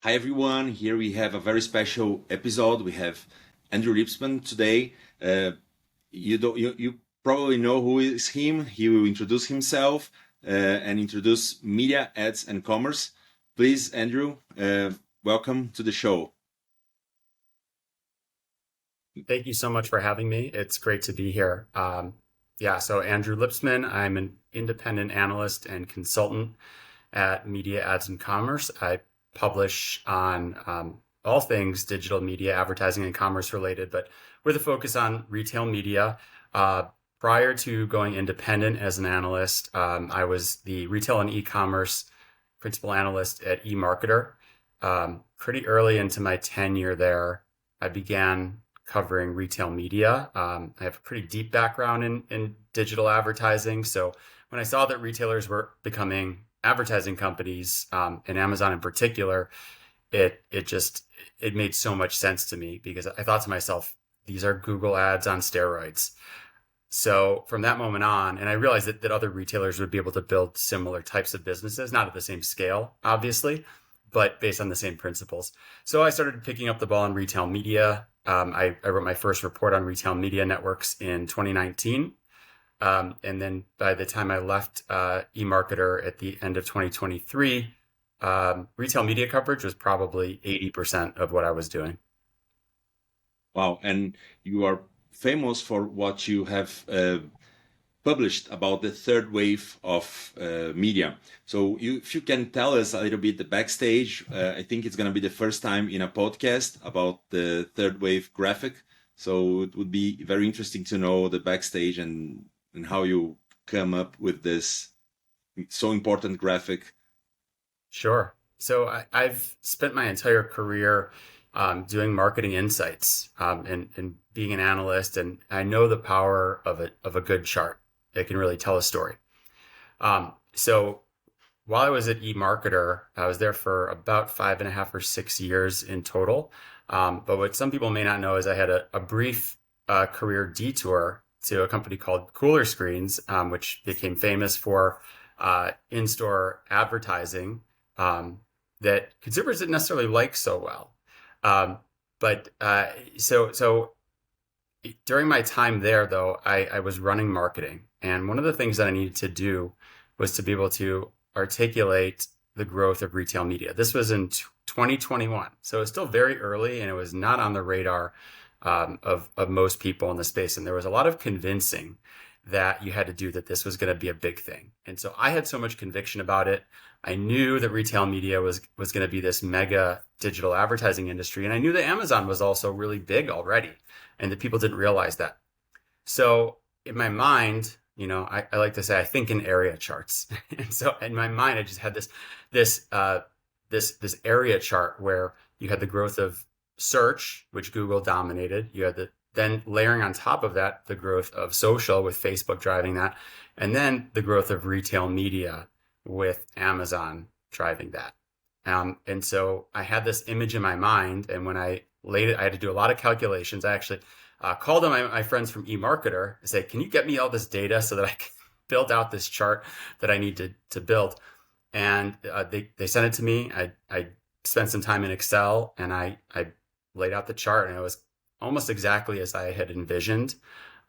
Hi everyone, here we have a very special episode. We have Andrew Lipsman today. You probably know who is him. He will introduce himself and introduce media, ads, and commerce. Please, Andrew, welcome to the show. Thank you so much for having me. It's great to be here. So Andrew Lipsman, I'm an independent analyst and consultant at Media, Ads, and Commerce. I publish on all things digital media, advertising, and commerce related, but with a focus on retail media. Prior to going independent as an analyst, I was the retail and e-commerce principal analyst at eMarketer. Pretty early into my tenure there, I began covering retail media. I have a pretty deep background in digital advertising. So when I saw that retailers were becoming advertising companies, and Amazon in particular, it made so much sense to me because I thought to myself, these are Google ads on steroids. So from that moment on, and I realized that other retailers would be able to build similar types of businesses, not at the same scale, obviously, but based on the same principles. So I started picking up the ball in retail media. I wrote my first report on retail media networks in 2019. And then by the time I left eMarketer at the end of 2023, retail media coverage was probably 80% of what I was doing. Wow, and you are famous for what you have published about the third wave of media. So if you can tell us a little bit the backstage, I think it's going to be the first time in a podcast about the third wave graphic. So it would be very interesting to know the backstage and how you come up with this so important graphic. Sure. So I've spent my entire career doing marketing insights and being an analyst, and I know the power of a good chart. It can really tell a story. So while I was at eMarketer, I was there for about 5.5 or 6 years in total. But what some people may not know is I had a brief career detour to a company called Cooler Screens, which became famous for in-store advertising that consumers didn't necessarily like so well. So during my time there, though, I was running marketing. And one of the things that I needed to do was to be able to articulate the growth of retail media. This was in 2021. So it's still very early and it was not on the radar of most people in the space. And there was a lot of convincing that you had to do that this was going to be a big thing. And so I had so much conviction about it. I knew that retail media was going to be this mega digital advertising industry. And I knew that Amazon was also really big already and that people didn't realize that. So in my mind, I like to say I think in area charts. And so in my mind, I just had this area chart where you had the growth of search, which Google dominated. You had then layering on top of that, the growth of social with Facebook driving that, and then the growth of retail media with Amazon driving that. And so I had this image in my mind, and when I laid it, I had to do a lot of calculations. I actually called on my friends from eMarketer and say, can you get me all this data so that I can build out this chart that I need to build? And they sent it to me. I spent some time in Excel and I laid out the chart, and it was almost exactly as I had envisioned.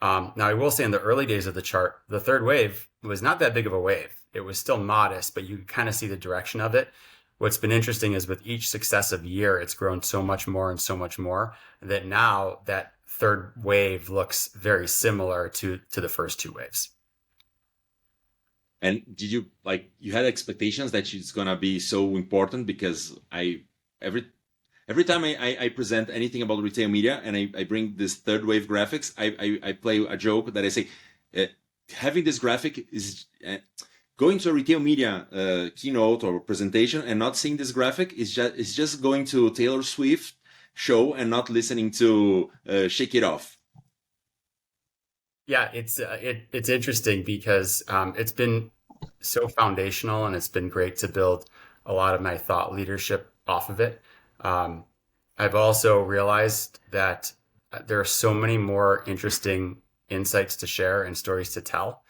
Now, I will say in the early days of the chart, the third wave was not that big of a wave. It was still modest, but you could kind of see the direction of it. What's been interesting is with each successive year, it's grown so much more and so much more that now that third wave looks very similar to the first two waves. And did you had expectations that it's gonna be so important? Because every time I present anything about retail media and I bring this third wave graphics, I play a joke that I say, having this graphic is going to a retail media keynote or presentation and not seeing this graphic is just going to Taylor Swift show and not listening to Shake It Off. Yeah, it's interesting because it's been so foundational and it's been great to build a lot of my thought leadership off of it. I've also realized that there are so many more interesting insights to share and stories to tell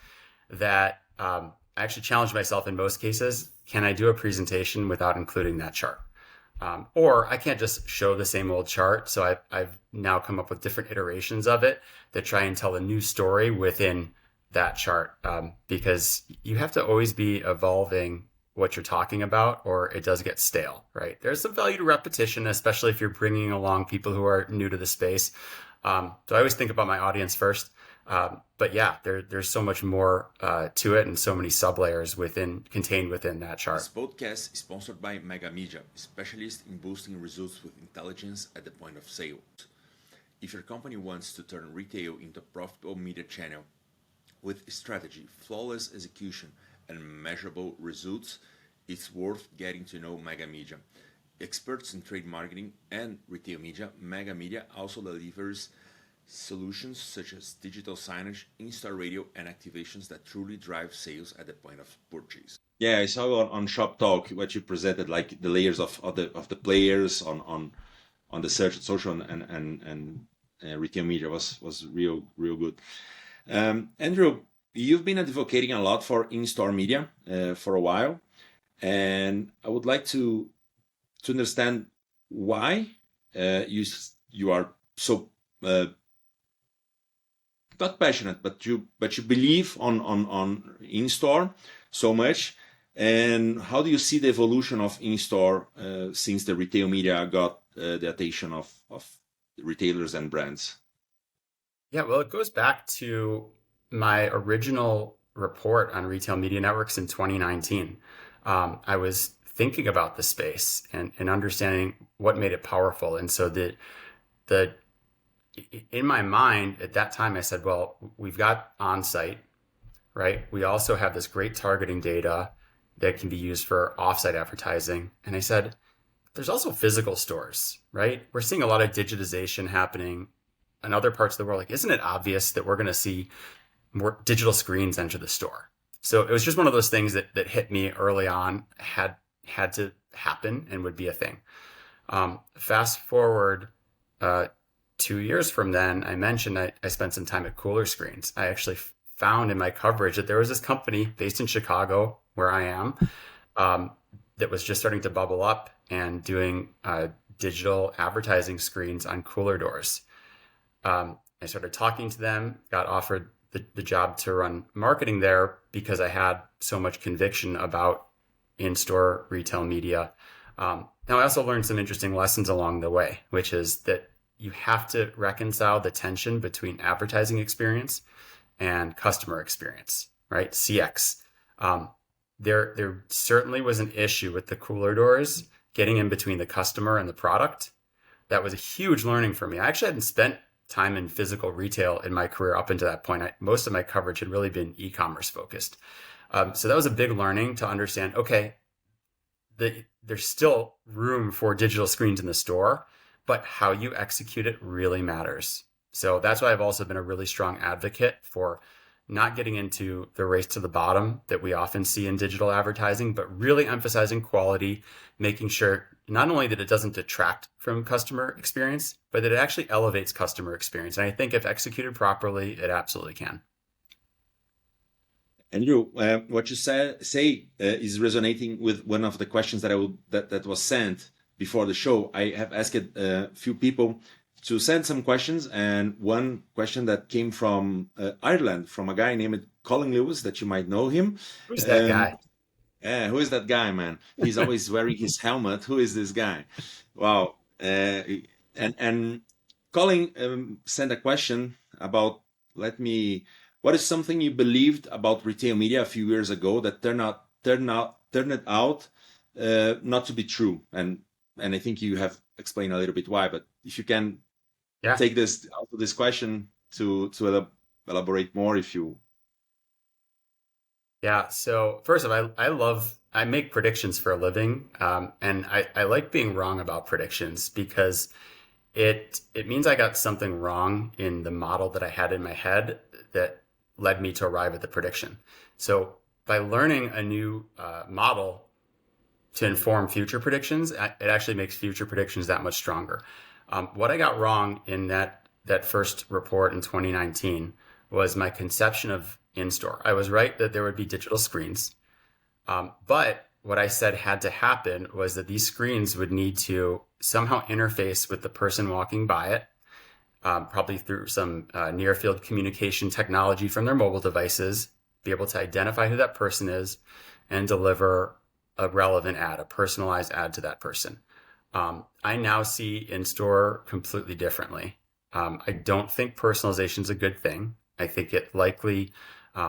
that I actually challenge myself in most cases. Can I do a presentation without including that chart? Or I can't just show the same old chart. So I've now come up with different iterations of it that try and tell a new story within that chart, because you have to always be evolving what you're talking about, or it does get stale, right? There's some value to repetition, especially if you're bringing along people who are new to the space. So I always think about my audience first. But yeah, there's so much more to it, and so many sub-layers contained within that chart. This podcast is sponsored by Mega Media, specialist in boosting results with intelligence at the point of sale. If your company wants to turn retail into a profitable media channel with strategy, flawless execution, and measurable results, it's worth getting to know Mega Media. Experts in trade marketing and retail media, Mega Media also delivers solutions such as digital signage, in-store radio, and activations that truly drive sales at the point of purchase. Yeah, I saw on Shop Talk what you presented, like the layers of the players on the search, social, and retail media was real good. Andrew, you've been advocating a lot for in-store media for a while, and I would like to understand why you are so not passionate, but you believe on in-store so much, and how do you see the evolution of in-store since the retail media got the attention of retailers and brands? Yeah, well, it goes back to my original report on retail media networks in 2019. I was thinking about the space and understanding what made it powerful. And so in my mind at that time, I said, well, we've got on-site, right? We also have this great targeting data that can be used for off-site advertising. And I said, there's also physical stores, right? We're seeing a lot of digitization happening in other parts of the world. Like, isn't it obvious that we're going to see more digital screens enter the store? So it was just one of those things that hit me early on, had to happen and would be a thing. Fast forward 2 years from then, I mentioned I spent some time at Cooler Screens. I actually found in my coverage that there was this company based in Chicago, where I am, that was just starting to bubble up and doing digital advertising screens on cooler doors. I started talking to them, got offered the job to run marketing there because I had so much conviction about in-store retail media. Now, I also learned some interesting lessons along the way, which is that you have to reconcile the tension between advertising experience and customer experience, right? CX. There certainly was an issue with the cooler doors getting in between the customer and the product. That was a huge learning for me. I actually hadn't spent time in physical retail in my career up until that point. Most of my coverage had really been e-commerce focused. So that was a big learning to understand, okay, there's still room for digital screens in the store, but how you execute it really matters. So that's why I've also been a really strong advocate for not getting into the race to the bottom that we often see in digital advertising, but really emphasizing quality, making sure not only that it doesn't detract from customer experience, but that it actually elevates customer experience. And I think if executed properly, it absolutely can. Andrew, what you say is resonating with one of the questions that was sent before the show. I have asked a few people to send some questions, and one question that came from Ireland, from a guy named Colin Lewis, that you might know him. Who's that guy? Yeah, who is that guy, man? He's always wearing his helmet. Who is this guy? Wow. And Colin sent a question about, what is something you believed about retail media a few years ago that turned out not to be true? And I think you have explained a little bit why, but if you can take this question to elaborate more, if you. Yeah. So first of all, I make predictions for a living. And I like being wrong about predictions because it means I got something wrong in the model that I had in my head that led me to arrive at the prediction. So by learning a new model to inform future predictions, it actually makes future predictions that much stronger. What I got wrong in that first report in 2019 was my conception of in-store. I was right that there would be digital screens, but what I said had to happen was that these screens would need to somehow interface with the person walking by it, probably through some near field communication technology from their mobile devices, be able to identify who that person is and deliver a relevant ad, a personalized ad to that person. I now see in-store completely differently. I don't think personalization is a good thing. I think it likely,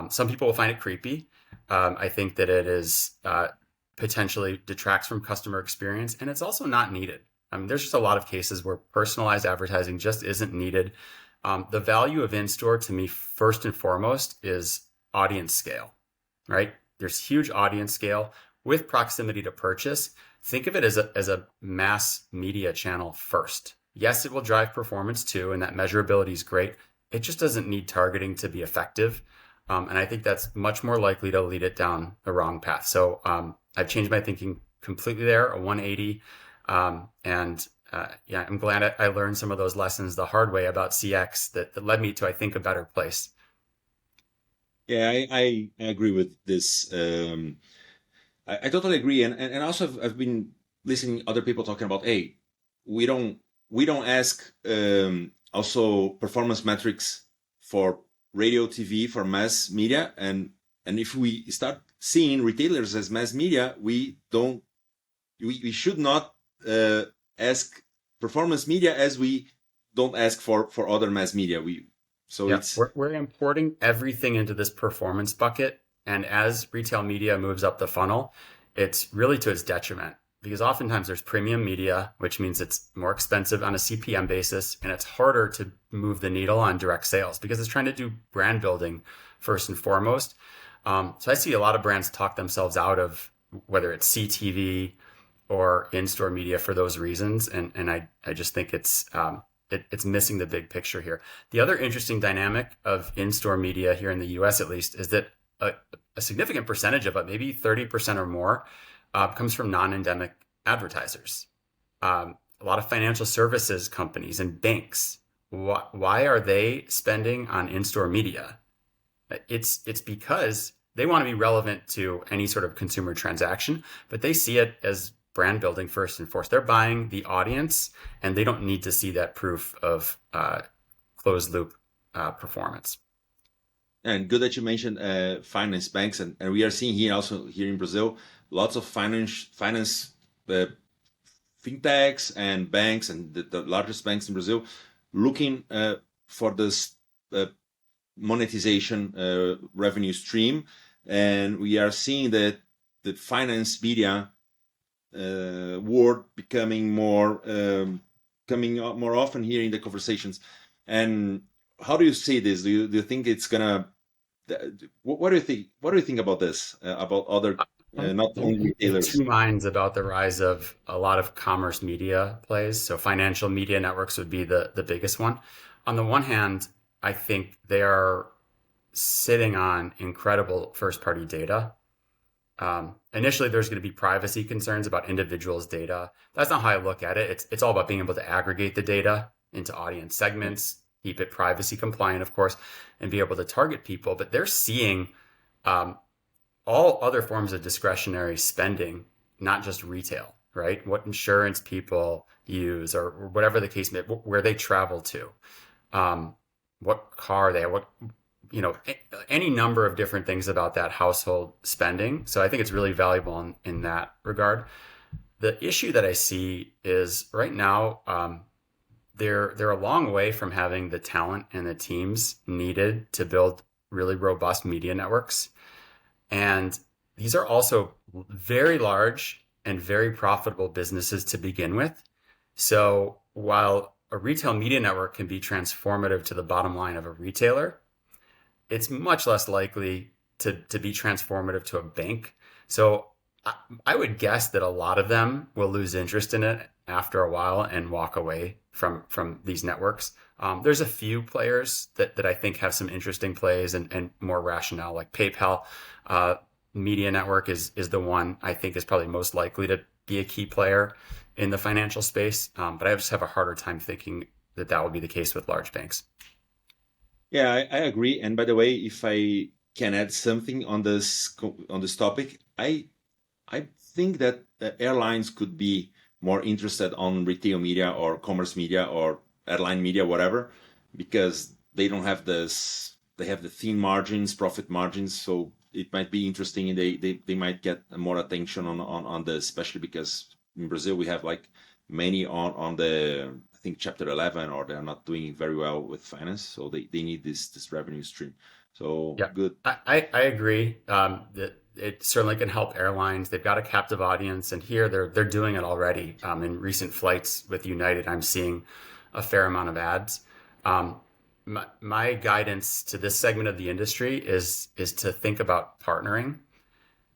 some people will find it creepy. I think that it is potentially detracts from customer experience, and it's also not needed. I mean, there's just a lot of cases where personalized advertising just isn't needed. The value of in-store to me, first and foremost, is audience scale, right? There's huge audience scale with proximity to purchase. Think of it as a mass media channel first. Yes, it will drive performance too, and that measurability is great. It just doesn't need targeting to be effective. And I think that's much more likely to lead it down the wrong path. So I've changed my thinking completely there, a 180. Yeah, I'm glad I learned some of those lessons the hard way about CX that led me to, I think, a better place. Yeah, I agree with this. I totally agree, and also I've been listening other people talking about, hey, we don't ask also performance metrics for radio, TV, for mass media, and if we start seeing retailers as mass media, we should not ask performance media as we don't ask for other mass media. We're importing everything into this performance bucket. And as retail media moves up the funnel, it's really to its detriment, because oftentimes there's premium media, which means it's more expensive on a CPM basis, and it's harder to move the needle on direct sales because it's trying to do brand building first and foremost. So I see a lot of brands talk themselves out of whether it's CTV or in-store media for those reasons. And I just think it's missing the big picture here. The other interesting dynamic of in-store media here in the US, at least, is that a significant percentage of it, maybe 30% or more, comes from non-endemic advertisers. A lot of financial services companies and banks. Why are they spending on in-store media? It's because they want to be relevant to any sort of consumer transaction, but they see it as brand building first and foremost. They're buying the audience, and they don't need to see that proof of closed loop performance. And good that you mentioned finance banks, and we are seeing here also here in Brazil lots of finance fintechs and banks, and the largest banks in Brazil looking for this monetization revenue stream, and we are seeing that the finance media word becoming more coming up more often here in the conversations. And how do you see this? Do you think it's gonna? What do you think? What do you think about this? About other not only retailers? Two minds about the rise of a lot of commerce media plays. So financial media networks would be the biggest one. On the one hand, I think they are sitting on incredible first-party data. Initially, there's going to be privacy concerns about individuals' data. That's not how I look at it. It's all about being able to aggregate the data into audience segments, keep it privacy compliant, of course, and be able to target people. But they're seeing all other forms of discretionary spending, not just retail, right? What insurance people use, or whatever the case may be, where they travel to, what car they have, what, any number of different things about that household spending. So I think it's really valuable in that regard. The issue that I see is right now, they're a long way from having the talent and the teams needed to build really robust media networks. And these are also very large and very profitable businesses to begin with. So while a retail media network can be transformative to the bottom line of a retailer, it's much less likely to be transformative to a bank. So I would guess that a lot of them will lose interest in it after a while and walk away from these networks. There's a few players that I think have some interesting plays and more rationale, like PayPal Media Network is the one I think is probably most likely to be a key player in the financial space. But I just have a harder time thinking that will be the case with large banks. Yeah, I agree. And by the way, if I can add something on this topic, I think that airlines could be more interested on retail media or commerce media or airline media, whatever, because they don't have this, they have the thin margins, profit margins. So it might be interesting and they might get more attention on this, especially because in Brazil we have like many on the, I think chapter 11, or they're not doing very well with finance. So they need this revenue stream. So Yeah, good. I agree that it certainly can help airlines. They've got a captive audience, and here they're doing it already. In recent flights with United, I'm seeing a fair amount of ads. Um, my guidance to this segment of the industry is to think about partnering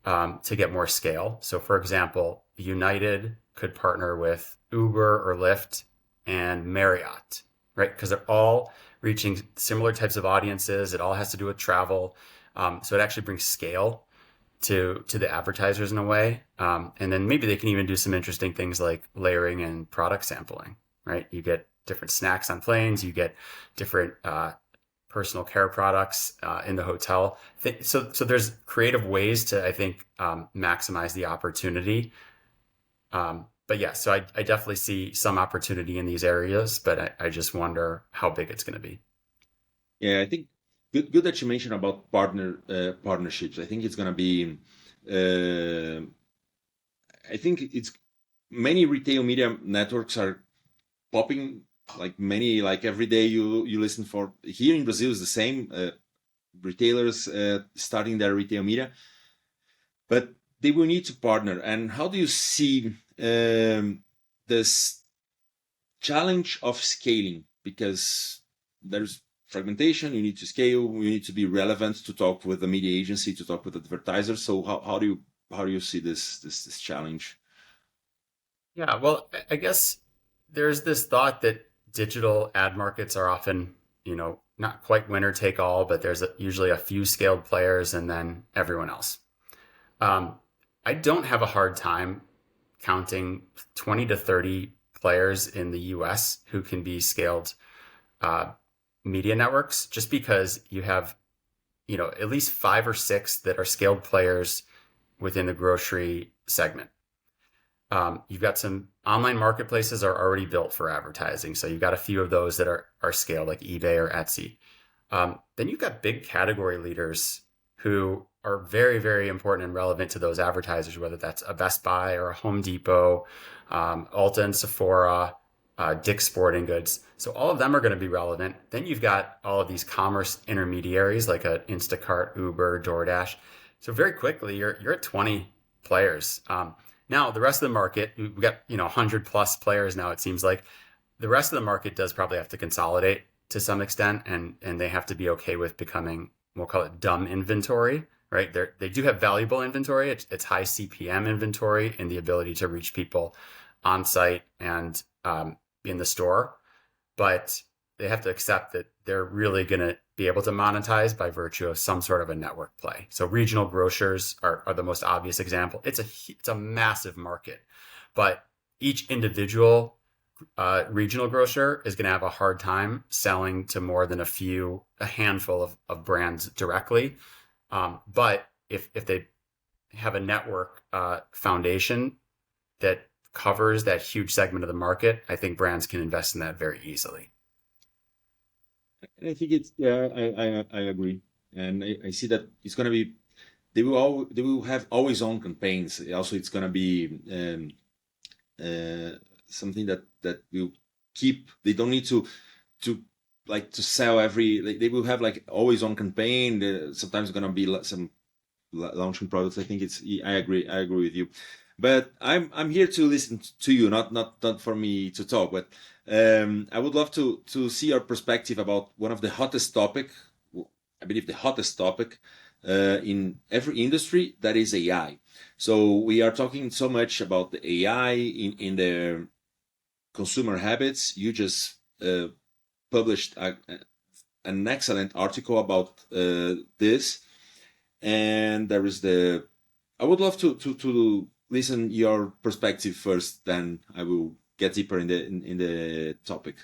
to get more scale. So, for example, United could partner with Uber or Lyft and Marriott, right? Because they're all reaching similar types of audiences. It all has to do with travel. So it actually brings scale to the advertisers in a way. And then maybe they can even do some interesting things like layering and product sampling, right? You get different snacks on planes, you get different personal care products in the hotel. So there's creative ways to, I think, maximize the opportunity. But yeah, so I definitely see some opportunity in these areas, but I just wonder how big it's going to be. Yeah, I think good that you mentioned about partnerships. I think it's gonna be. Uh, I think it's many retail media networks are popping, like many, like every day you listen for, here in Brazil is the same, retailers starting their retail media, but they will need to partner. And how do you see this challenge of scaling? Because there's fragmentation, you need to scale, you need to be relevant to talk with the media agency, to talk with advertisers. So how do you see this challenge? Yeah, well, I guess there's this thought that digital ad markets are often, not quite winner take all, but there's usually a few scaled players and then everyone else. Um, I don't have a hard time counting 20 to 30 players in the US who can be scaled uh, media networks, just because you have, at least 5 or 6 that are scaled players within the grocery segment. You've got some online marketplaces are already built for advertising. So you've got a few of those that are scaled, like eBay or Etsy. Then you've got big category leaders who are very, very important and relevant to those advertisers, whether that's a Best Buy or a Home Depot, Ulta and Sephora, Dick's Sporting Goods. So all of them are going to be relevant. Then you've got all of these commerce intermediaries like a Instacart, Uber, DoorDash. So very quickly, you're at 20 players. Now, the rest of the market, we've got 100 plus players now. It seems like the rest of the market does probably have to consolidate to some extent, and they have to be okay with becoming, we'll call it dumb inventory, right? They do have valuable inventory. It's high CPM inventory and the ability to reach people on site and in the store, but they have to accept that they're really going to be able to monetize by virtue of some sort of a network play. So regional grocers are the most obvious example. It's a massive market, but each individual regional grocer is going to have a hard time selling to more than a handful of brands directly. But if they have a network foundation that covers that huge segment of the market, I think brands can invest in that very easily. And I think it's, yeah, I agree, and I see that it's gonna be, they will have always on campaigns. Also, it's gonna be something that will keep. They don't need to like to sell every. They will have like always on campaign. Sometimes gonna be some launching products. I think it's. I agree. I agree with you. But I'm here to listen to you, not for me to talk. But I would love to see your perspective about one of the hottest topic. I believe the hottest topic in every industry, that is AI. So we are talking so much about the AI in the consumer habits. You just published an excellent article about this, and there is the. I would love to listen your perspective first, then I will get deeper in the topic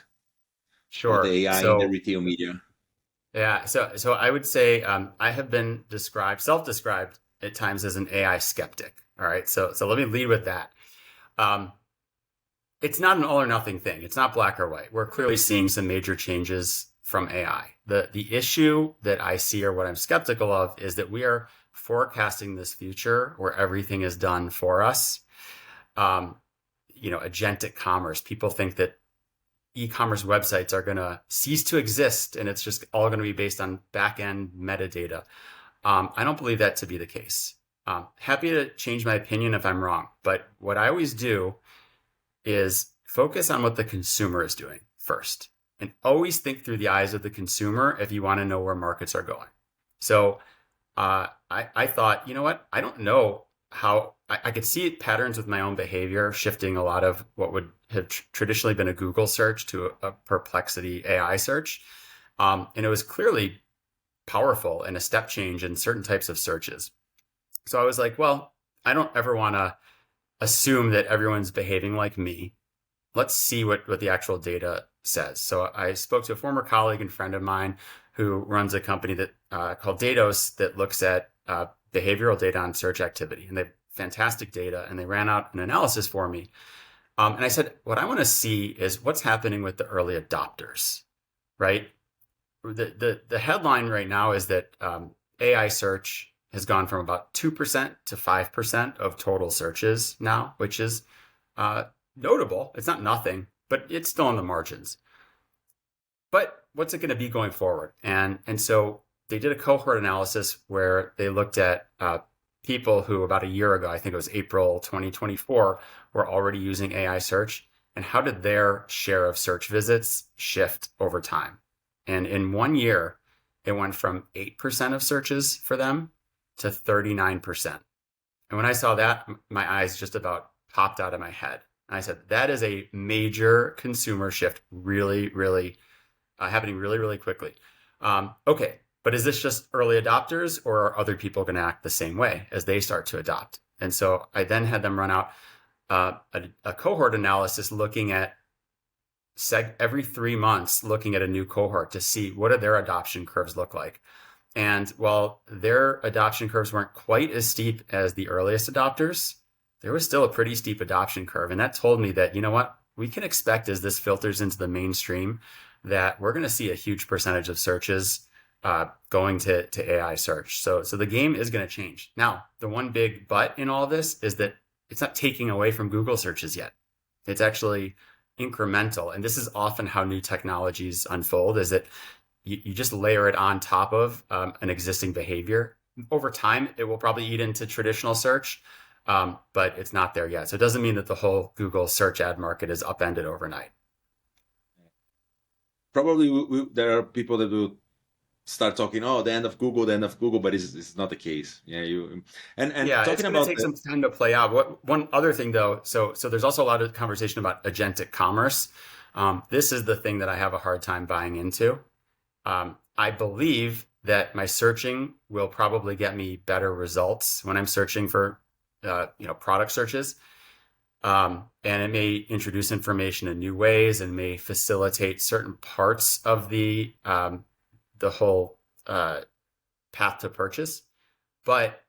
about Sure. the AI in the So retail media. yeah, so I would say I have been self-described at times as an AI skeptic. All right. So let me lead with that. Um, it's not an all or nothing thing. It's not black or white. We're clearly seeing some major changes from AI. The issue that I see, or what I'm skeptical of, is that we are forecasting this future where everything is done for us. Agentic commerce. People think that e-commerce websites are going to cease to exist and it's just all going to be based on back-end metadata. I don't believe that to be the case. Happy to change my opinion if I'm wrong, but what I always do is focus on what the consumer is doing first, and always think through the eyes of the consumer if you want to know where markets are going. So I thought, you know what? I don't know how I could see patterns with my own behavior, shifting a lot of what would have traditionally been a Google search to a Perplexity AI search. And it was clearly powerful and a step change in certain types of searches. So I was like, well, I don't ever want to assume that everyone's behaving like me. Let's see what the actual data says. So I spoke to a former colleague and friend of mine who runs a company that called Datos that looks at behavioral data on search activity. And they have fantastic data, and they ran out an analysis for me. And I said, what I want to see is what's happening with the early adopters, right? The headline right now is that AI search has gone from about 2% to 5% of total searches now, which is notable. It's not nothing, but it's still on the margins. But what's it going to be going forward? And so they did a cohort analysis where they looked at people who about a year ago, I think it was April 2024, were already using AI search, and how did their share of search visits shift over time? And in 1 year, it went from 8% of searches for them to 39%. And when I saw that, my eyes just about popped out of my head. And I said, that is a major consumer shift, really, really happening really, really quickly. Okay, but is this just early adopters, or are other people going to act the same way as they start to adopt? And so I then had them run out a cohort analysis looking at every 3 months, looking at a new cohort to see what do their adoption curves look like. And while their adoption curves weren't quite as steep as the earliest adopters, there was still a pretty steep adoption curve. And that told me that, you know what, we can expect as this filters into the mainstream that we're going to see a huge percentage of searches going to AI search. So the game is going to change. Now, the one big but in all this is that it's not taking away from Google searches yet. It's actually incremental. And this is often how new technologies unfold, is that you just layer it on top of an existing behavior. Over time, it will probably eat into traditional search, but it's not there yet. So it doesn't mean that the whole Google search ad market is upended overnight. Probably there are people that will start talking, oh, the end of Google, but it's not the case. Yeah, Yeah, it's talking going to about take some time to play out. One other thing, though, so there's also a lot of conversation about agentic commerce. This is the thing that I have a hard time buying into. I believe that my searching will probably get me better results when I'm searching for, product searches. And it may introduce information in new ways and may facilitate certain parts of the whole path to purchase. But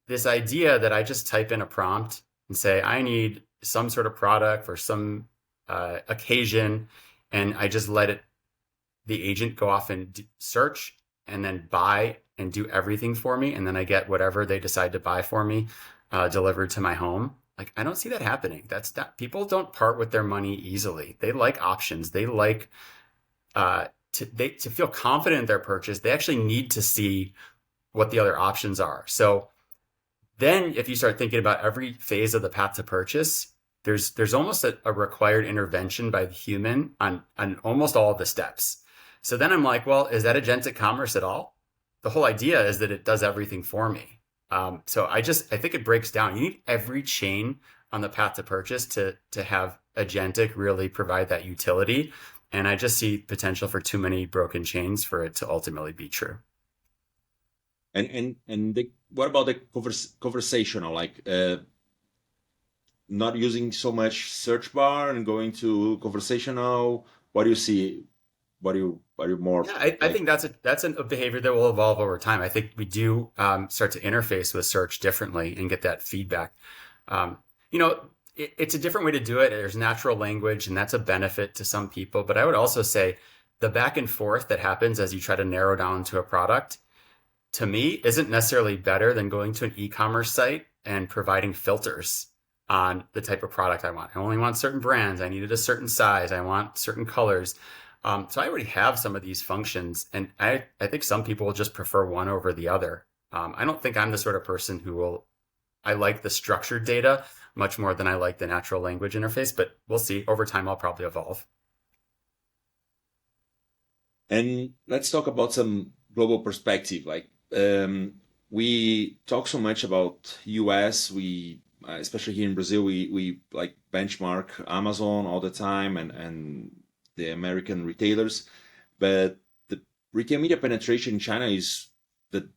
this idea that I just type in a prompt and say, I need some sort of product for some occasion, and I just let the agent go off and search and then buy and do everything for me, and then I get whatever they decide to buy for me delivered to my home. Like, I don't see that happening. People don't part with their money easily. They like options. They like to feel confident in their purchase. They actually need to see what the other options are. So then if you start thinking about every phase of the path to purchase, there's almost a required intervention by the human on almost all of the steps. So then I'm like, well, is that agentic commerce at all? The whole idea is that it does everything for me. So I think it breaks down. You need every chain on the path to purchase to have agentic really provide that utility. And I just see potential for too many broken chains for it to ultimately be true. And what about the conversational, like not using so much search bar and going to conversational? What do you see are you more? Yeah, I think that's a behavior that will evolve over time. I think we do start to interface with search differently and get that feedback. Um, it's a different way to do it. There's natural language, and that's a benefit to some people. But I would also say the back and forth that happens as you try to narrow down to a product, to me, isn't necessarily better than going to an e-commerce site and providing filters on the type of product I want. I only want certain brands. I needed a certain size. I want certain colors. So I already have some of these functions, and I think some people will just prefer one over the other. I don't think I'm the sort of person I like the structured data much more than I like the natural language interface, but we'll see. Over time, I'll probably evolve. And let's talk about some global perspective. Like we talk so much about US. We especially here in Brazil, we like benchmark Amazon all the time and the American retailers, but the retail media penetration in China is the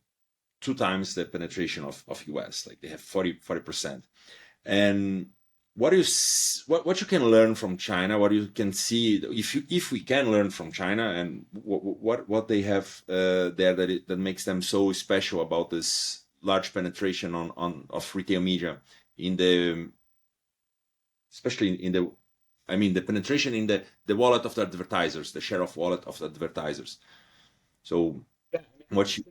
2 times the penetration of US. Like they have 40%. And what you can learn from China, what you can see, if we can learn from China, and what they have there that makes them so special about this large penetration of retail media in the, especially in the, I mean the penetration in the wallet of the advertisers, the share of wallet of the advertisers. So what you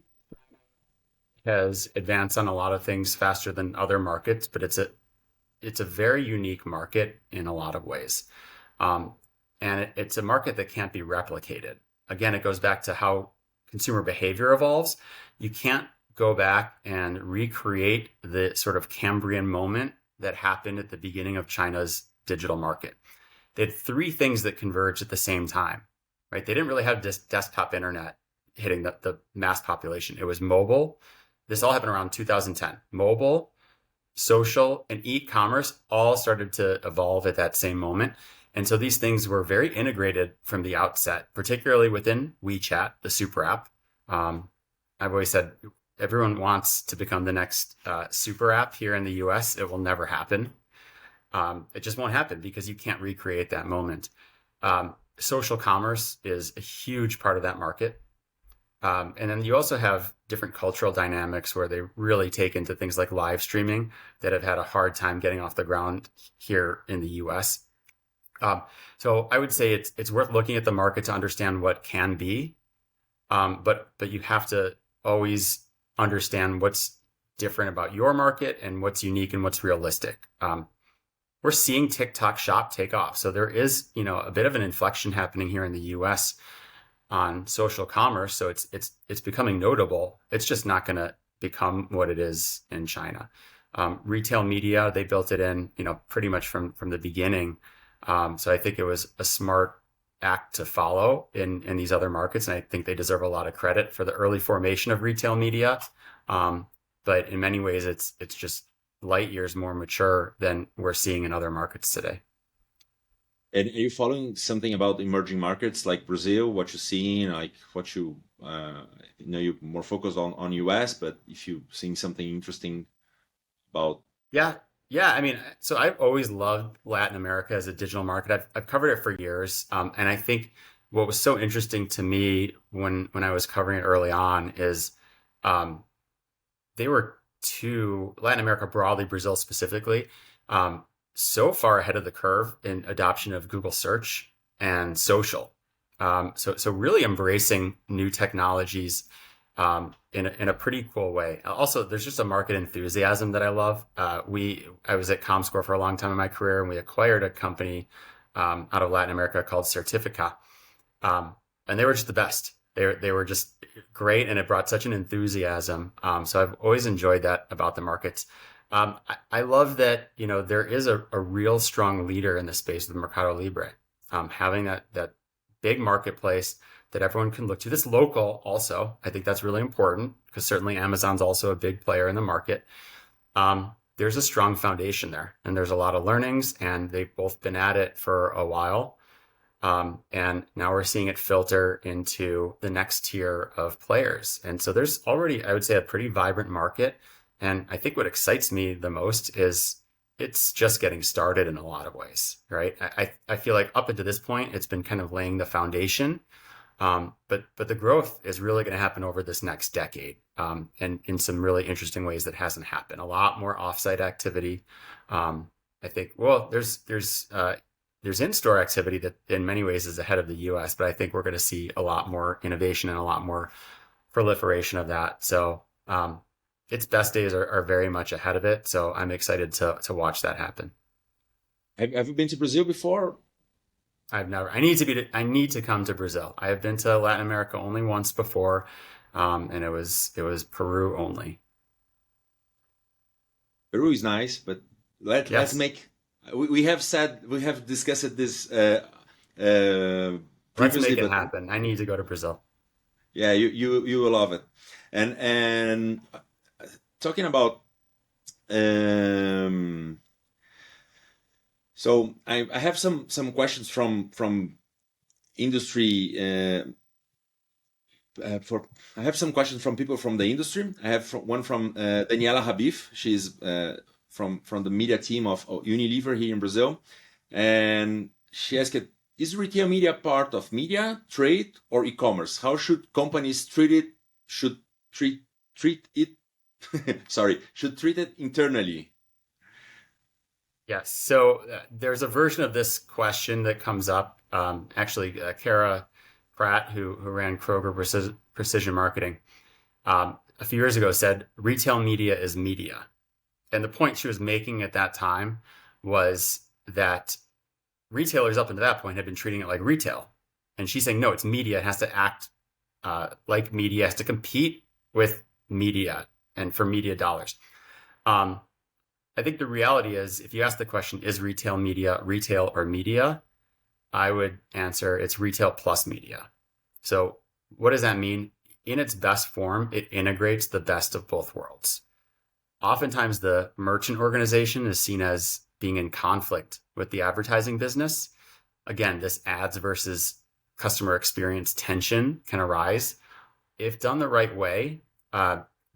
Has advanced on a lot of things faster than other markets, but it's a very unique market in a lot of ways. And it's a market that can't be replicated. Again, it goes back to how consumer behavior evolves. You can't go back and recreate the sort of Cambrian moment that happened at the beginning of China's digital market. They had three things that converged at the same time, right? They didn't really have this desktop internet hitting the mass population. It was mobile. This all happened around 2010. Mobile, social, and e-commerce all started to evolve at that same moment. And so these things were very integrated from the outset, particularly within WeChat, the super app. I've always said everyone wants to become the next super app here in the US. It will never happen. It just won't happen because you can't recreate that moment. Social commerce is a huge part of that market. And then you also have different cultural dynamics where they really take into things like live streaming that have had a hard time getting off the ground here in the US. So I would say it's worth looking at the market to understand what can be, but you have to always understand what's different about your market and what's unique and what's realistic. We're seeing TikTok Shop take off, so there is a bit of an inflection happening here in the US on social commerce. So it's becoming notable. It's just not going to become what it is in China. Retail media, they built it in, pretty much from the beginning. So I think it was a smart act to follow in these other markets. And I think they deserve a lot of credit for the early formation of retail media. But in many ways, it's just light years more mature than we're seeing in other markets today. And are you following something about emerging markets like Brazil? What you're seeing, like what you're more focused on US, but if you've seen something interesting about. Yeah. Yeah. I mean, so I've always loved Latin America as a digital market. I've covered it for years. And I think what was so interesting to me when I was covering it early on is they were Latin America broadly, Brazil specifically, so far ahead of the curve in adoption of Google search and social. So really embracing new technologies in a pretty cool way. Also, there's just a market enthusiasm that I love. I was at Comscore for a long time in my career, and we acquired a company out of Latin America called Certifica, and they were just the best. They were just great, and it brought such an enthusiasm. So I've always enjoyed that about the markets. I love that there is a real strong leader in the space of Mercado Libre, having that big marketplace that everyone can look to. This local also, I think that's really important because certainly Amazon's also a big player in the market. There's a strong foundation there, and there's a lot of learnings, and they've both been at it for a while. And now we're seeing it filter into the next tier of players. And so there's already, I would say, a pretty vibrant market. And I think what excites me the most is it's just getting started in a lot of ways, right? I feel like up until this point, it's been kind of laying the foundation. But the growth is really going to happen over this next decade, and in some really interesting ways that hasn't happened. A lot more offsite activity. I think, well, there's in-store activity that in many ways is ahead of the US, but I think we're going to see a lot more innovation and a lot more proliferation of that. So its best days are very much ahead of it. So I'm excited to watch that happen. Have you been to Brazil before? I've never. I need to come to Brazil. I have been to Latin America only once before, and it was Peru only. Peru is nice, but let's Yes, make. We have discussed this let's previously, make it but happen. I need to go to Brazil. yeah, you will love it. And talking about um, so I have some questions from industry. For I have some questions from people from the industry. I have one from Daniela Habif. She's from the media team of Unilever here in Brazil, and she asked, "Is retail media part of media, trade, or e-commerce? How should companies treat it? Should treat it? Sorry, should treat it internally." Yes. So there's a version of this question that comes up. Actually, Kara Pratt, who ran Kroger Precision Marketing, a few years ago said retail media is media. And the point she was making at that time was that retailers up until that point had been treating it like retail. And she's saying, no, it's media. It has to act like media, it has to compete with media and for media dollars. I think the reality is, if you ask the question, is retail media retail or media? I would answer it's retail plus media. So what does that mean? In its best form, it integrates the best of both worlds. Oftentimes the merchant organization is seen as being in conflict with the advertising business. Again, this ads versus customer experience tension can arise. If done the right way,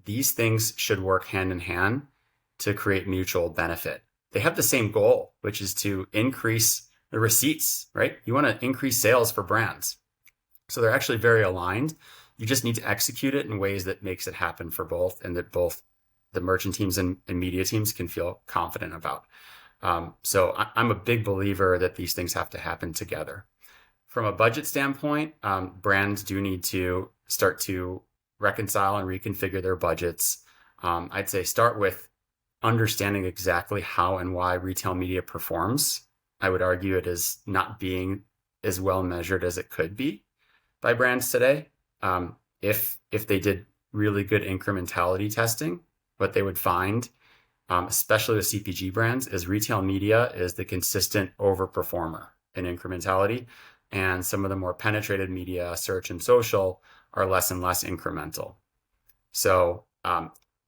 these things should work hand in hand to create mutual benefit. They have the same goal, which is to increase the receipts, right? You want to increase sales for brands. So they're actually very aligned. You just need to execute it in ways that makes it happen for both, and that both the merchant teams and media teams can feel confident about. So I'm a big believer that these things have to happen together. From a budget standpoint, brands do need to start to reconcile and reconfigure their budgets. I'd say start with understanding exactly how and why retail media performs. I would argue it is not being as well measured as it could be by brands today. If they did really good incrementality testing, what they would find, especially with CPG brands, is retail media is the consistent overperformer in incrementality, and some of the more penetrated media, search and social, are less and less incremental. So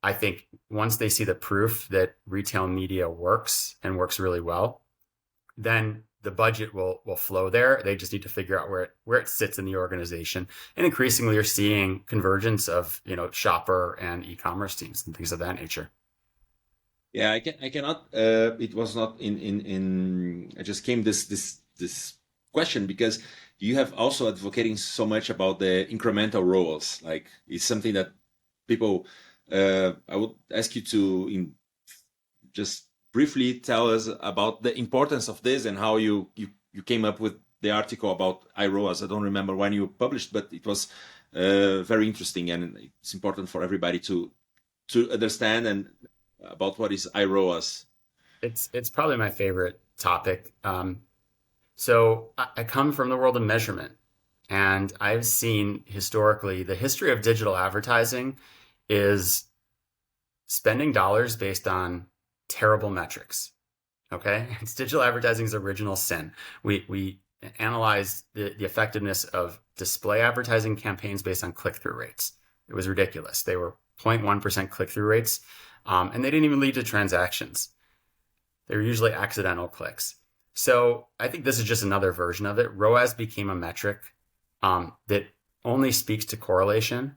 I think once they see the proof that retail media works and works really well, then the budget will flow there. They just need to figure out where it sits in the organization. And increasingly, you're seeing convergence of shopper and e-commerce teams and things of that nature. Yeah, I cannot. It was not in. I just came this question because you have also advocating so much about the incremental roles. Like, it's something that people. I would ask you to just briefly tell us about the importance of this and how you came up with the article about iROAS. I don't remember when you published, but it was very interesting, and it's important for everybody to understand and about what is iROAS. It's probably my favorite topic. So I come from the world of measurement, and I've seen historically the history of digital advertising is spending dollars based on terrible metrics. Okay, it's digital advertising's original sin. We analyzed the effectiveness of display advertising campaigns based on click-through rates. It was ridiculous. They were 0.1% click-through rates, and they didn't even lead to transactions. They were usually accidental clicks. So I think this is just another version of it. ROAS became a metric that only speaks to correlation,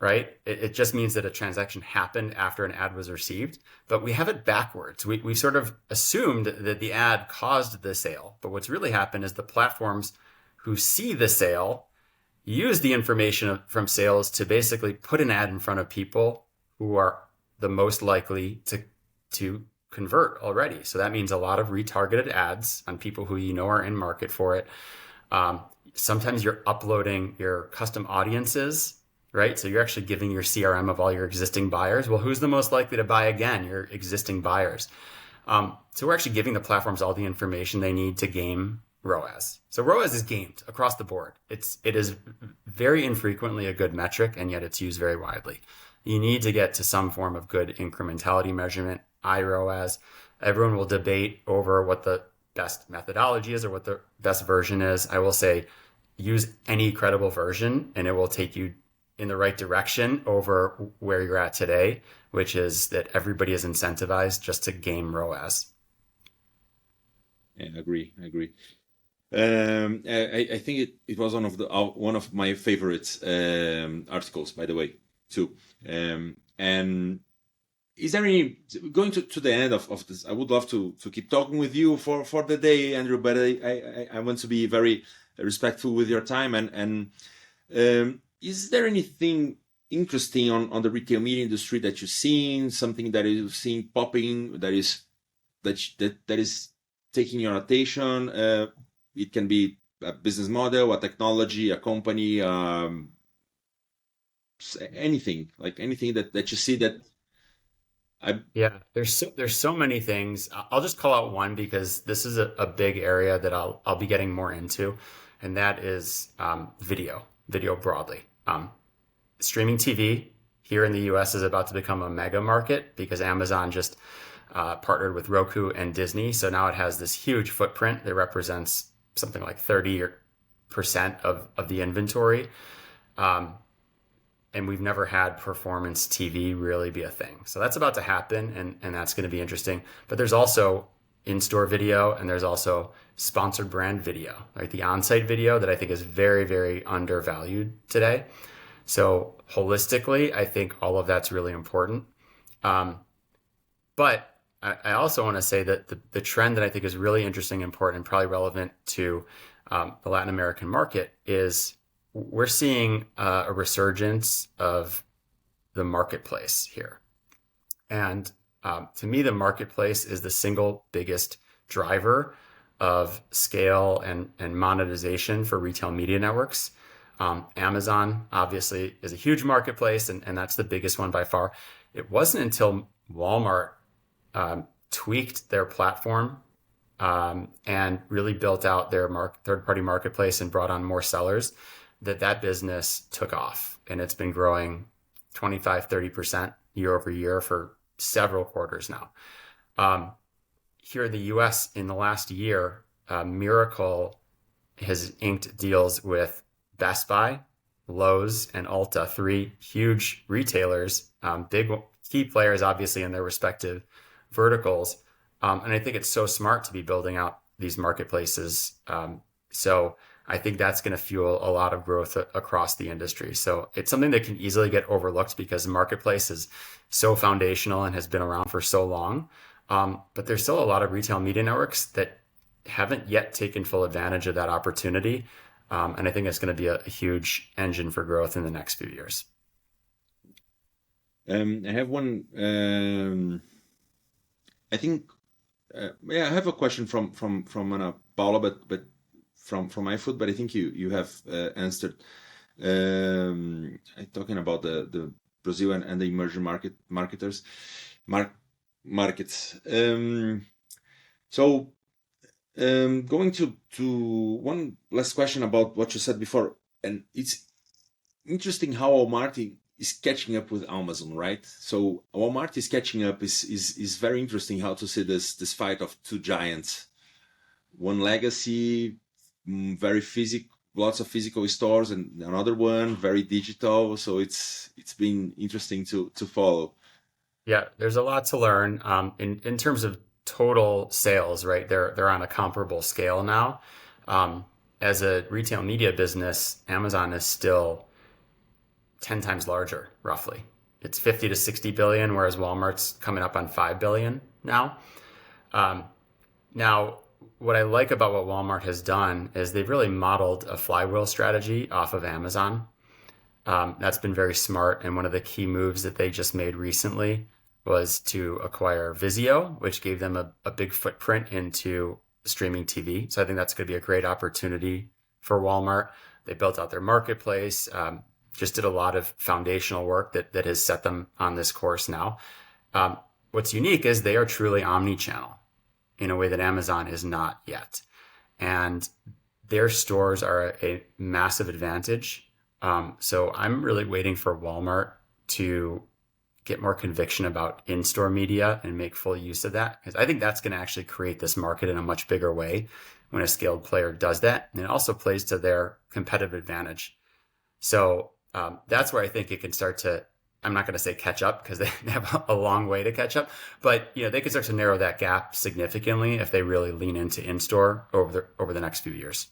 right? It just means that a transaction happened after an ad was received, but we have it backwards. We sort of assumed that the ad caused the sale, but what's really happened is the platforms who see the sale use the information from sales to basically put an ad in front of people who are the most likely to convert already. So that means a lot of retargeted ads on people who you know are in market for it. Sometimes you're uploading your custom audiences, right? So you're actually giving your CRM of all your existing buyers. Well, who's the most likely to buy again? Your existing buyers. So we're actually giving the platforms all the information they need to game ROAS. So ROAS is gamed across the board. It is very infrequently a good metric, and yet it's used very widely. You need to get to some form of good incrementality measurement, iROAS. Everyone will debate over what the best methodology is or what the best version is. I will say use any credible version and it will take you in the right direction over where you're at today, which is that everybody is incentivized just to game ROAS. Yeah, I agree. I think it was one of my favorite articles, by the way, too. And is there any, going to the end of this, I would love to keep talking with you for the day, Andrew, but I want to be very respectful with your time. And is there anything interesting on the retail media industry that you've seen, something that you've seen popping that is taking your attention? It can be a business model, a technology, a company, anything that you see that. Yeah, there's so many things. I'll just call out one because this is a big area that I'll be getting more into, and that is video broadly. Streaming TV here in the US is about to become a mega market because Amazon just partnered with Roku and Disney. So now it has this huge footprint that represents something like 30% of the inventory. And we've never had performance TV really be a thing. So that's about to happen, and that's going to be interesting. But there's also in-store video, and there's also sponsored brand video, like the on-site video that I think is very, very undervalued today. So holistically, I think all of that's really important. But I also want to say that the trend that I think is really interesting, important, and probably relevant to the Latin American market is we're seeing a resurgence of the marketplace here. And to me, the marketplace is the single biggest driver of scale and monetization for retail media networks. Amazon obviously is a huge marketplace, and that's the biggest one by far. It wasn't until Walmart tweaked their platform and really built out their third-party marketplace and brought on more sellers that business took off, and it's been growing 25-30% year over year for several quarters now. Here in the US in the last year, Miracle has inked deals with Best Buy, Lowe's, and Ulta, 3 huge retailers, big key players obviously in their respective verticals. And I think it's so smart to be building out these marketplaces. So I think that's going to fuel a lot of growth across the industry. So it's something that can easily get overlooked because the marketplace is so foundational and has been around for so long. But there's still a lot of retail media networks that haven't yet taken full advantage of that opportunity. And I think it's going to be a huge engine for growth in the next few years. I have one. I think, I have a question from Ana Paula, but from iFood, but I think you have answered. Talking about the Brazil and the emerging markets. Going to one last question about what you said before, and it's interesting how Walmart is catching up with Amazon, right? So Walmart is catching up. Is very interesting how to see this fight of two giants, one legacy, very physical, lots of physical stores, and another one very digital. So it's been interesting to follow. Yeah, there's a lot to learn in terms of total sales, right? They're on a comparable scale now. As a retail media business, Amazon is still 10 times larger, roughly. It's 50 to 60 billion, whereas Walmart's coming up on 5 billion now. Now, what I like about what Walmart has done is they've really modeled a flywheel strategy off of Amazon. That's been very smart. And one of the key moves that they just made recently was to acquire Vizio, which gave them a big footprint into streaming TV. So I think that's going to be a great opportunity for Walmart. They built out their marketplace, just did a lot of foundational work that has set them on this course now. What's unique is they are truly omni-channel in a way that Amazon is not yet. And their stores are a massive advantage. So I'm really waiting for Walmart to get more conviction about in-store media and make full use of that, because I think that's going to actually create this market in a much bigger way when a scaled player does that. And it also plays to their competitive advantage. So that's where I think it can start to, I'm not going to say catch up because they have a long way to catch up, but they can start to narrow that gap significantly if they really lean into in-store over the next few years.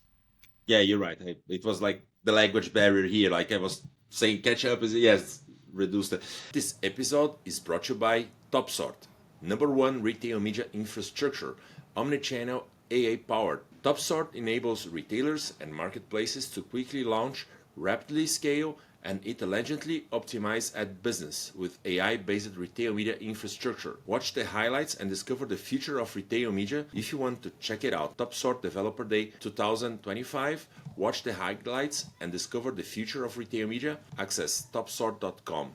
Yeah, you're right. It was like the language barrier here. Like I was saying, catch up is, yes, reduce that. This episode is brought to you by TopSort, #1 retail media infrastructure, omnichannel, AI powered. TopSort enables retailers and marketplaces to quickly launch, rapidly scale, and intelligently optimize ad business with AI-based retail media infrastructure. Watch the highlights and discover the future of retail media. If you want to check it out, TopSort Developer Day 2025. Watch the highlights and discover the future of retail media. Access topsort.com.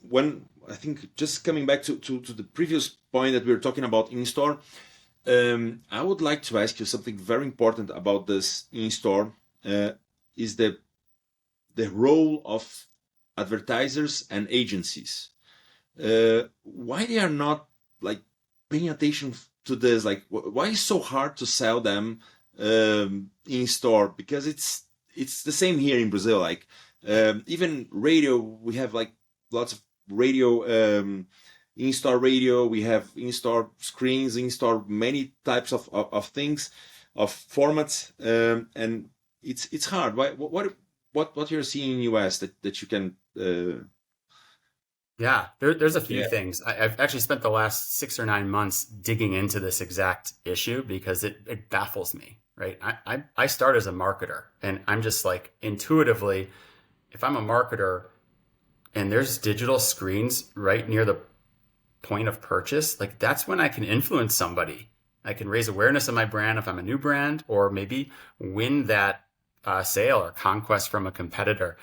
When I think just coming back to the previous point that we were talking about in-store, I would like to ask you something very important about this in-store. Is the role of advertisers and agencies. Why they are not like paying attention to this? Like, why is it so hard to sell them in store? Because it's the same here in Brazil. Like even radio, we have like lots of radio, in-store radio. We have in-store screens, in-store many types of things, of formats, and it's hard. Why? What you're seeing in US that you can Yeah, there's a few things. I've actually spent the last 6 or 9 months digging into this exact issue because it baffles me, right? I start as a marketer, and I'm just like intuitively, if I'm a marketer and there's digital screens right near the point of purchase, like that's when I can influence somebody. I can raise awareness of my brand if I'm a new brand, or maybe win that sale or conquest from a competitor.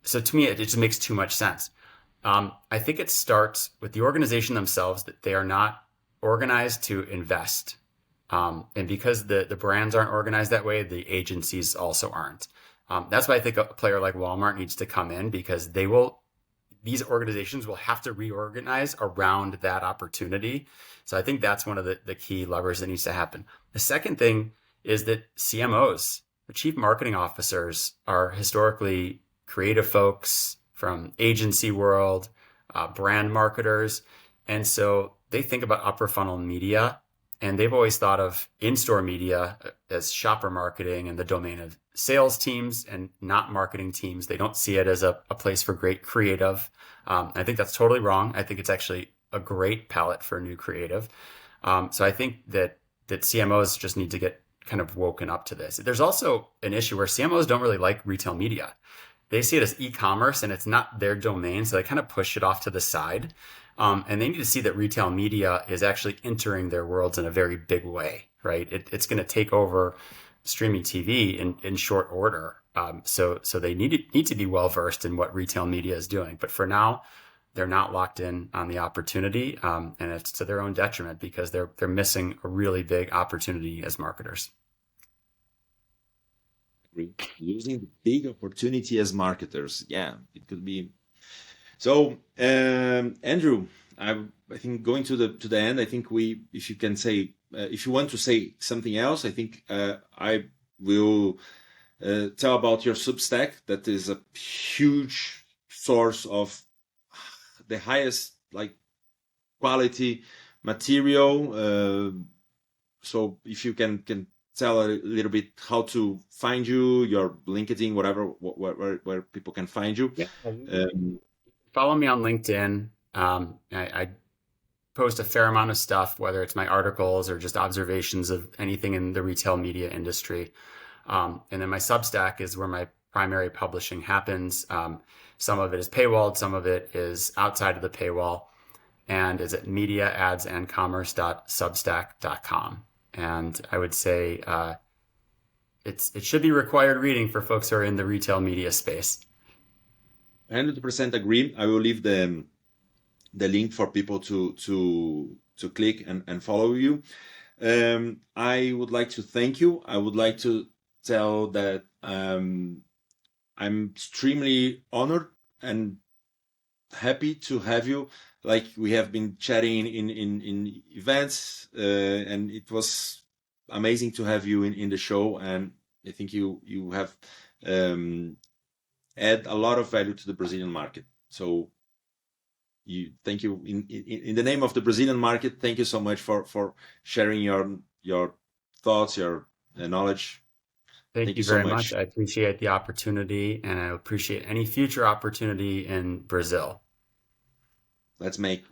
So to me, it just makes too much sense. I think it starts with the organization themselves, that they are not organized to invest. And because the brands aren't organized that way, the agencies also aren't. That's why I think a player like Walmart needs to come in, because these organizations will have to reorganize around that opportunity. So I think that's one of the key levers that needs to happen. The second thing is that CMOs, the chief marketing officers, are historically creative folks from agency world, brand marketers. And so they think about upper funnel media, and they've always thought of in-store media as shopper marketing and the domain of sales teams and not marketing teams. They don't see it as a place for great creative. I think that's totally wrong. I think it's actually a great palette for new creative. So I think that CMOs just need to get kind of woken up to this. There's also an issue where CMOs don't really like retail media. They see it as e-commerce and it's not their domain, so they kind of push it off to the side. And they need to see that retail media is actually entering their worlds in a very big way, right? It's going to take over streaming TV in short order. So they need to be well versed in what retail media is doing. But for now, they're not locked in on the opportunity, and it's to their own detriment because they're missing a really big opportunity as marketers. Losing the big opportunity as marketers. Yeah, it could be. So, Andrew, I think going to the end, I think if you can say, if you want to say something else, I think I will tell about your Substack. That is a huge source of the highest quality material. So if you can tell a little bit how to find you, your LinkedIn, whatever, where people can find you. Yeah. Follow me on LinkedIn. I post a fair amount of stuff, whether it's my articles or just observations of anything in the retail media industry. And then my Substack is where my primary publishing happens. Some of it is paywalled, some of it is outside of the paywall, and is at mediaadsandcommerce.substack.com. And I would say it should be required reading for folks who are in the retail media space. 100% agree. I will leave the link for people to click and follow you. I would like to thank you. I would like to tell that I'm extremely honored and happy to have you. Like, we have been chatting in events, and it was amazing to have you in the show. And I think you have add a lot of value to the Brazilian market. So thank you in the name of the Brazilian market. Thank you so much for sharing your thoughts, your knowledge. Thank you very much. I appreciate the opportunity, and I appreciate any future opportunity in Brazil. Let's make